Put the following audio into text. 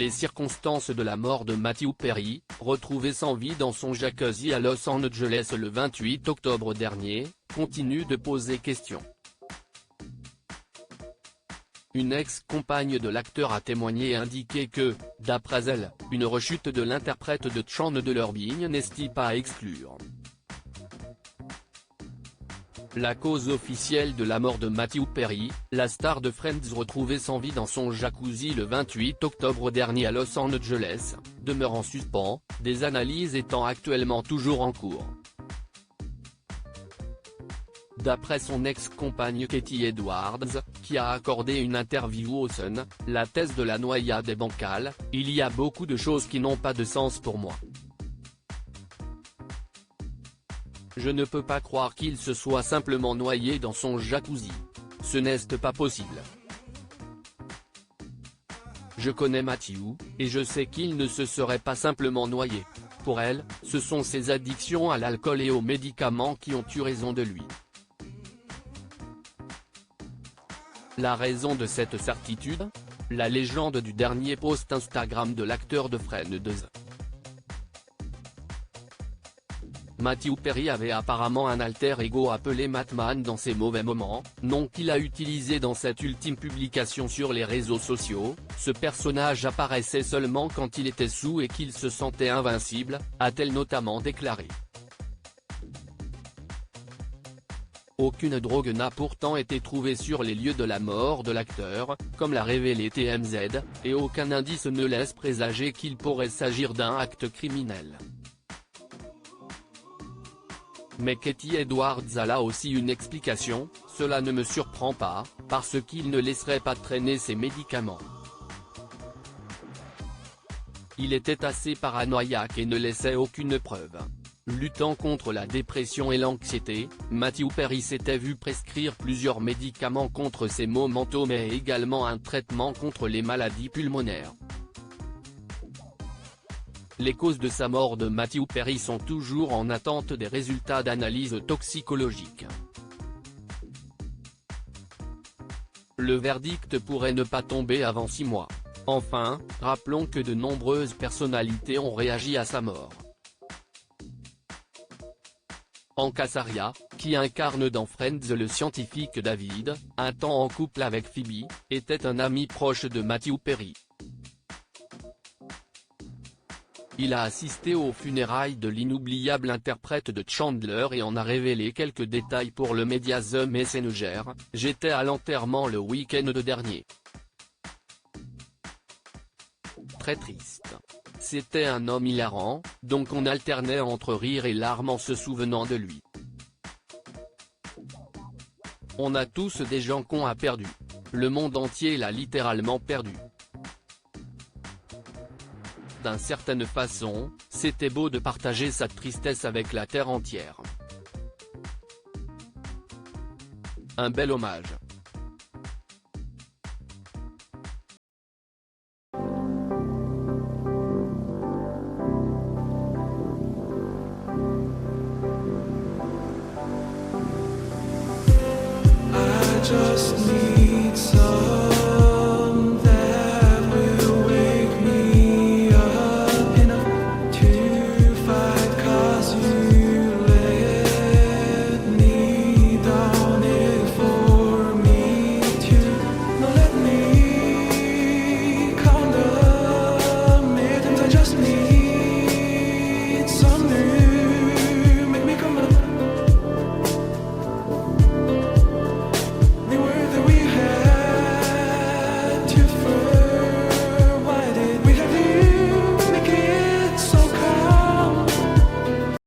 Les circonstances de la mort de Matthew Perry, retrouvé sans vie dans son jacuzzi à Los Angeles le 28 octobre dernier, continuent de poser question. Une ex-compagne de l'acteur a témoigné et indiqué que, d'après elle, une rechute de l'interprète de Chandler Bing n'est pas à exclure. La cause officielle de la mort de Matthew Perry, la star de Friends retrouvée sans vie dans son jacuzzi le 28 octobre dernier à Los Angeles, demeure en suspens, des analyses étant actuellement toujours en cours. D'après son ex-compagne Katie Edwards, qui a accordé une interview au Sun, la thèse de la noyade est bancale, il y a beaucoup de choses qui n'ont pas de sens pour moi. Je ne peux pas croire qu'il se soit simplement noyé dans son jacuzzi. Ce n'est pas possible. Je connais Matthew, et je sais qu'il ne se serait pas simplement noyé. Pour elle, ce sont ses addictions à l'alcool et aux médicaments qui ont eu raison de lui. La raison de cette certitude ? La légende du dernier post Instagram de l'acteur de Friends. Matthew Perry avait apparemment un alter ego appelé Mattman dans ses mauvais moments, nom qu'il a utilisé dans cette ultime publication sur les réseaux sociaux. Ce personnage apparaissait seulement quand il était saoul et qu'il se sentait invincible, a-t-elle notamment déclaré. Aucune drogue n'a pourtant été trouvée sur les lieux de la mort de l'acteur, comme l'a révélé TMZ, et aucun indice ne laisse présager qu'il pourrait s'agir d'un acte criminel. Mais Katie Edwards a là aussi une explication: cela ne me surprend pas, parce qu'il ne laisserait pas traîner ses médicaments. Il était assez paranoïaque et ne laissait aucune preuve. Luttant contre la dépression et l'anxiété, Matthew Perry s'était vu prescrire plusieurs médicaments contre ses maux mentaux mais également un traitement contre les maladies pulmonaires. Les causes de sa mort de Matthew Perry sont toujours en attente des résultats d'analyse toxicologique. Le verdict pourrait ne pas tomber avant 6 mois. Enfin, rappelons que de nombreuses personnalités ont réagi à sa mort. Hank Azaria, qui incarne dans Friends le scientifique David, un temps en couple avec Phoebe, était un ami proche de Matthew Perry. Il a assisté aux funérailles de l'inoubliable interprète de Chandler et en a révélé quelques détails pour le média The Messenger. J'étais à l'enterrement le week-end dernier. Très triste. C'était un homme hilarant, donc on alternait entre rire et larmes en se souvenant de lui. On a tous des gens qu'on a perdus. Le monde entier l'a littéralement perdu. D'une certaine façon, c'était beau de partager sa tristesse avec la terre entière. Un bel hommage. I just need